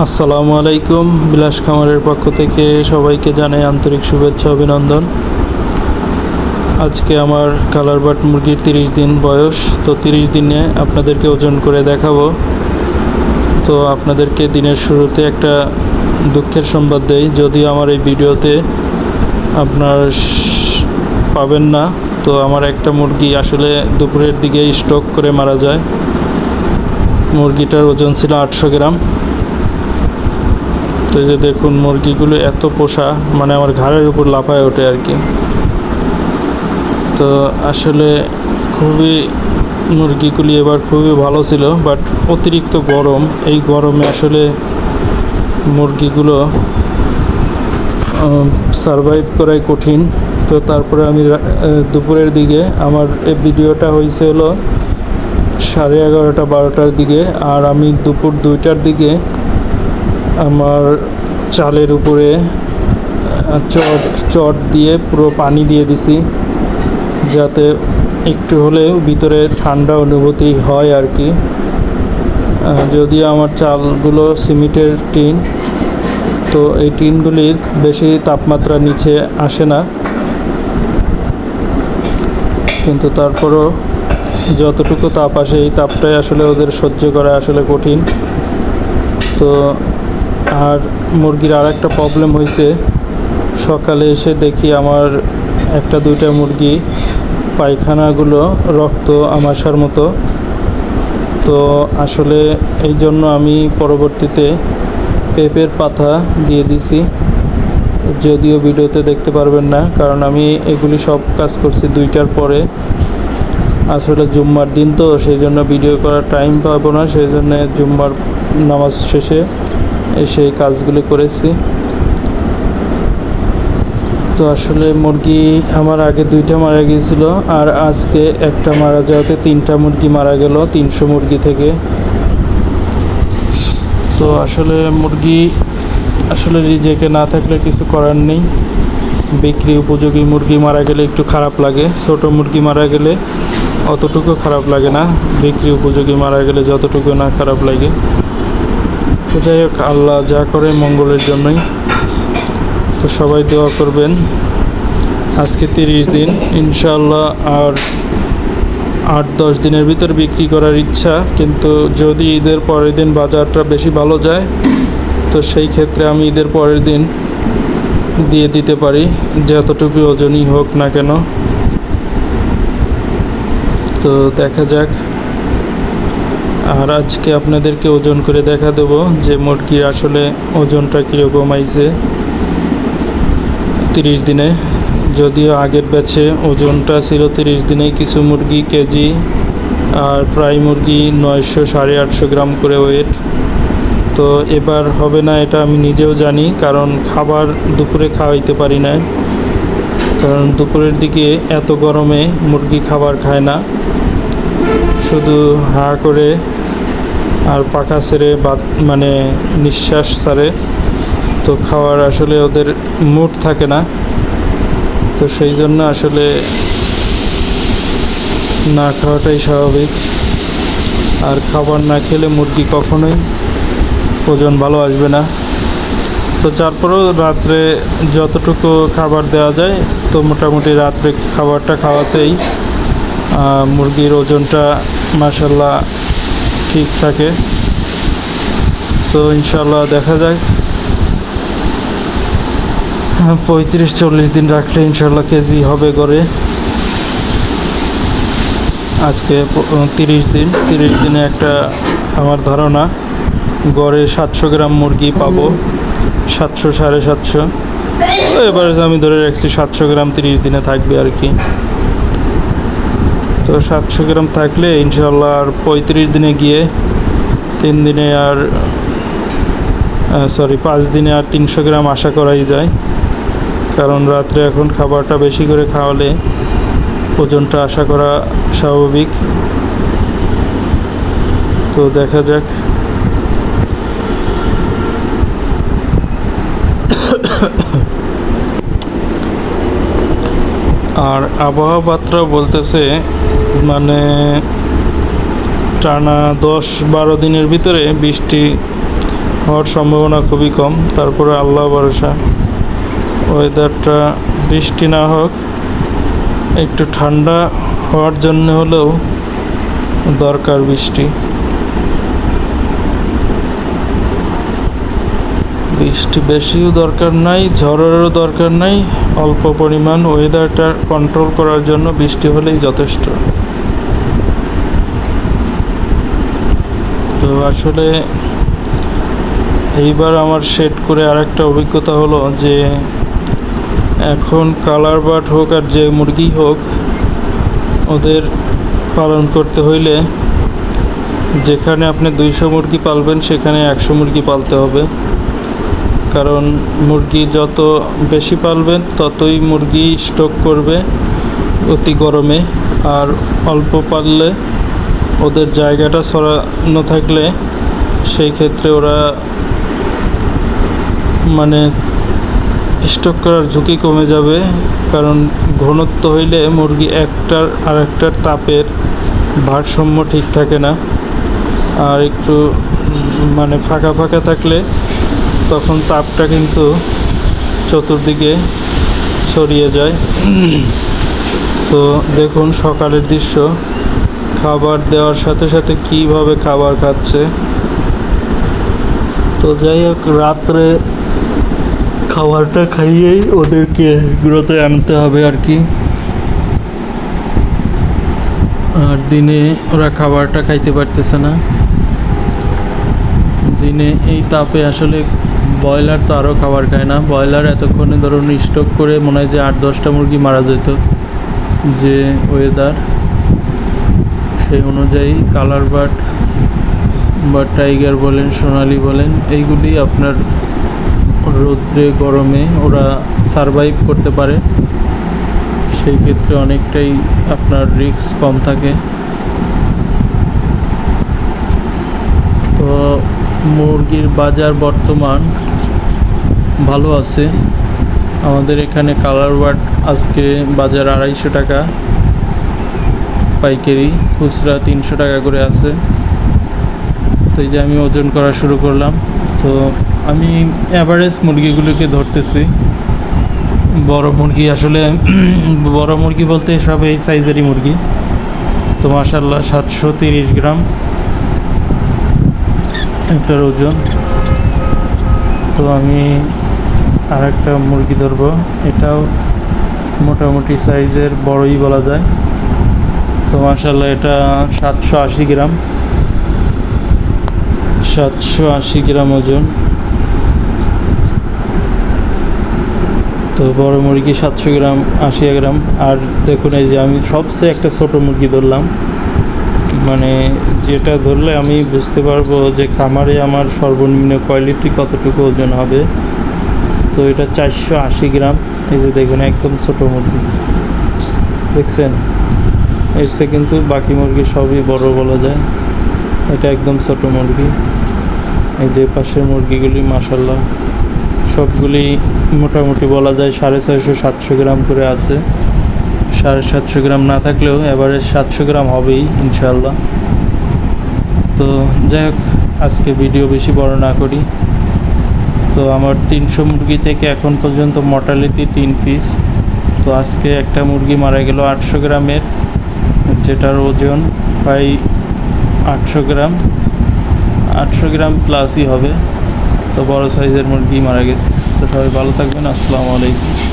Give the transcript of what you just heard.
আসসালামু আলাইকুম। বিলাস খামারের পক্ষ থেকে সবাইকে জানাই আন্তরিক শুভেচ্ছা অভিনন্দন। আজকে আমার কালার বাট মুরগির 30 দিন বয়স। তো 30 দিনে আপনাদেরকে ওজন করে দেখাবো। তো আপনাদেরকে দিনের শুরুতে একটা দুঃখের সংবাদ দেই, যদিও আমার এই ভিডিওতে আপনার পাবেন না। তো আমার একটা মুরগি আসলে দুপুরের দিকে স্ট্রোক করে মারা যায়। মুরগিটার ওজন ছিল 800 গ্রাম। তো এই যে দেখুন, মুরগিগুলো এত পোষা, মানে আমার ঘাড়ের উপর লাফায় ওঠে আর কি। তো আসলে মুরগিগুলি এবার খুবই ভালো ছিল, বাট অতিরিক্ত গরম, এই গরমে আসলে মুরগিগুলো সারভাইভ করাই কঠিন। তো তারপরে আমি দুপুরের দিকে, আমার এই ভিডিওটা হয়েছে হলো 11:30 12টার দিকে, আর আমি দুপুর 2টার দিকে আমার চালের উপরে চট দিয়ে পুরো পানি দিয়ে দিছি, যাতে একটু হলেও ভিতরে ঠান্ডা অনুভূতি হয় আর কি। যদিও আমার চালগুলো সিমেন্টের টিন, তো এই টিনগুলির বেশি তাপমাত্রা নিচে আসে না, কিন্তু তারপরও যতটুকু তাপ আসে এই তাপটাই আসলে ওদের সহ্য করা আসলে কঠিন। তো আর মুরগির আর একটা প্রবলেম হয়েছে, সকালে এসে দেখি আমার একটা দুইটা মুরগি পায়খানাগুলো রক্ত আমাশার মতো। তো আসলে এই জন্য আমি পরবর্তীতে পেঁপের পাতা দিয়ে দিছি, যদিও ভিডিওতে দেখতে পারবেন না, কারণ আমি এগুলি সব কাজ করছি 2টার পরে। আসলে জুম্মার দিন, তো সেই জন্য ভিডিও করার টাইম পাবো না, সেই জন্য জুম্মার নামাজ শেষে সেই কাজগুলি করেছি। তো আসলে মুরগি আমার আগে 2টা মারা গিয়েছিল, আর আজকে একটা মারা যাওয়াতে 3টা মুরগি মারা গেল 300 মুরগি থেকে। তো আসলে মুরগি আসলে রিজেকে না থাকলে কিছু করার নেই। বিক্রি উপযোগী মুরগি মারা গেলে একটু খারাপ লাগে, ছোট মুরগি মারা গেলে অতটুকু খারাপ লাগে না, বিক্রি উপযোগী মারা গেলে যতটুকু না খারাপ লাগে। তো যাই হোক, আল্লাহ যা করে মঙ্গলের জন্যই। তো সবাই দোয়া করবেন। আজকে 30 দিন, ইনশাআল্লাহ আর 8-10 দিনের ভিতর বিক্রি করার ইচ্ছা, কিন্তু যদি ঈদের পরের দিন বাজারটা বেশি ভালো যায়, তো সেই ক্ষেত্রে আমি ঈদের পরের দিন দিয়ে দিতে পারি, যতটুকু ওজনই হোক না কেন। তো দেখা যাক। আর আজকে আপনাদেরকে ওজন করে দেখা দেবো যে মুরগির আসলে ওজনটা কীরকম আইছে 30 দিনে। যদিও আগের ব্যাচে ওজনটা ছিল 30 দিনে কিছু মুরগি কেজি, আর প্রায় মুরগি 900 850 গ্রাম করে ওয়েট। তো এবার হবে না, এটা আমি নিজেও জানি, কারণ খাবার দুপুরে খাওয়াইতে পারি না, কারণ দুপুরের দিকে এত গরমে মুরগি খাবার খায় না, শুধু হা করে আর পাখা ছেড়ে মানে নিঃশ্বাস ছাড়ে। তো খাওয়ার আসলে ওদের মুড থাকে না, তো সেই জন্য আসলে না খাওয়াটাই স্বাভাবিক। আর খাবার না খেলে মুরগি কখনোই ওজন ভালো আসবে না। তো তারপরেও রাত্রে যতটুকু খাবার দেওয়া যায়, তো মোটামুটি রাত্রে খাবারটা খাওয়াতেই মুরগির ওজনটা মাশাআল্লাহ ঠিক থাকে। তো ইনশাআল্লাহ দেখা যায় 35-40 দিন রাখলে ইনশাআল্লাহ কেজি হবে গড়ে। আজকে 30 দিন, 30 দিনে একটা আমার ধারণা গড়ে 700 গ্রাম মুরগি পাবো, 700 750। তো এবারে আমি ধরে রাখছি 700 গ্রাম 30 দিনে থাকবে আর কি। তো 700 গ্রাম থাকলে ইনশাআল্লাহ আর 35 দিনে গিয়ে 5 দিনে আর 300 গ্রাম আশা করাই যায়, কারণ রাত্রে এখন খাবারটা বেশি করে খাওয়ালে ওজনটা আশা করা স্বাভাবিক। তো দেখা যাক। আর আবহাওয়া বার্তা বলতেছে মানে টানা 10-12 দিনের ভিতরে বৃষ্টি হওয়ার সম্ভাবনা খুবই কম। তারপরে আল্লাহ ভরসা, ওয়েদারটা বৃষ্টি না হোক, একটু ঠান্ডা হওয়ার জন্য হলেও দরকার বৃষ্টি। বৃষ্টি বেশিও দরকার নাই, ঝড়েরও দরকার নাই, অল্প পরিমাণ ওয়েদারটা কন্ট্রোল করার জন্য বৃষ্টি হলেই যথেষ্ট। তো আসলে এইবার আমার সেট করে আরেকটা অভিজ্ঞতা হলো যে এখন কালার বার্ড হোক আর যে মুরগি হোক, ওদের পালন করতে হইলে যেখানে আপনি 200 মুরগি পালবেন সেখানে 100 মুরগি পালতে হবে। কারণ মুরগি যত বেশি পালবেন ততই মুরগি স্টক করবে অতি গরমে, আর অল্প পাললে ওদের জায়গাটা ছড়ানো থাকলে সেই ক্ষেত্রে ওরা মানে স্টক করার ঝুঁকি কমে যাবে। কারণ ঘনত্ব হইলে মুরগি একটার আর একটার তাপের ভারসাম্য ঠিক থাকে না, আর একটু মানে ফাঁকা ফাঁকা থাকলে তখন তাপটা কিন্তু চতুর্দিকে ছড়িয়ে যায়। তো দেখুন সকালের দৃশ্য, খাবার দেওয়ার সাথে সাথে কীভাবে খাবার খাচ্ছে। তো যাই হোক, রাত্রে খাবারটা খাইয়েই ওদেরকে গ্রোথে আনতে হবে আর কি। আর দিনে ওরা খাবারটা খাইতে পারতেছে না। দিনে এই তাপে আসলে ব্রয়লার তো আরও খাবার খায় না। ব্রয়লার এতক্ষণে ধরুন স্টক করে মনে হয় যে 8-10টা মুরগি মারা যেত। যে ওয়েদার সেই অনুযায়ী কালার বার্ড বা টাইগার বলেন, সোনালি বলেন, এইগুলি আপনার রৌদ্রে গরমে ওরা সারভাইভ করতে পারে। সেই ক্ষেত্রে অনেকটাই আপনার রিস্ক কম থাকে। তো মুরগির বাজার বর্তমান ভালো আছে। আমাদের এখানে কালার বার্ড আজকে বাজার 250 টাকা পাইকারি, খুচরা 300 টাকা করে আছে। তো এই যে আমি ওজন করা শুরু করলাম। তো আমি অ্যাভারেজ মুরগিগুলোকে ধরতেছি। বড় মুরগি আসলে বড় মুরগি বলতে সব এই সাইজেরই মুরগি। তো মাশাআল্লাহ 730 গ্রাম এটার ওজন। তো আমি আরেকটা মুরগি ধরবো, এটাও মোটামুটি সাইজের বড়ই বলা যায়। তো মাশাআল্লাহ এটা 780 গ্রাম, 780 গ্রাম ওজন। তো বড় মুরগি 700 গ্রাম, 80 গ্রাম। আর দেখুন এই যে আমি সবচেয়ে একটা ছোট মুরগি ধরলাম, মানে যেটা ধরলে আমি বুঝতে পারবো যে খামারে আমার সর্বনিম্ন কোয়ালিটি কতটুকু ওজন হবে। তো এটা 480 গ্রাম। এই যে দেখুন একদম ছোট মুরগি, দেখছেন? এর চেয়ে কিন্তু বাকি মুরগি সবই বড় বলা যায়। এটা একদম ছোট মুরগি। এই যে পাশের মুরগিগুলি মাশাআল্লাহ সবগুলি মোটামুটি বলা যায় 650-700 গ্রাম করে আছে। 750 গ্রাম না থাকলেও এভারেজ 700 গ্রাম হবেই ইনশাআল্লাহ। তো যাই হোক, আজকে ভিডিও বেশি বড় না করি। তো আমার 300 মুরগি থেকে এখন পর্যন্ত মর্টালিটি 3 পিস। তো আজকে একটা মুরগি মারা গেল 800 গ্রামের, যেটার ওজন প্রায় 800 গ্রাম, 800 গ্রাম প্লাসই হবে। তো বড় সাইজের মুরগি মারা গেছে। তো সবাই ভালো থাকবেন। আসসালামু আলাইকুম।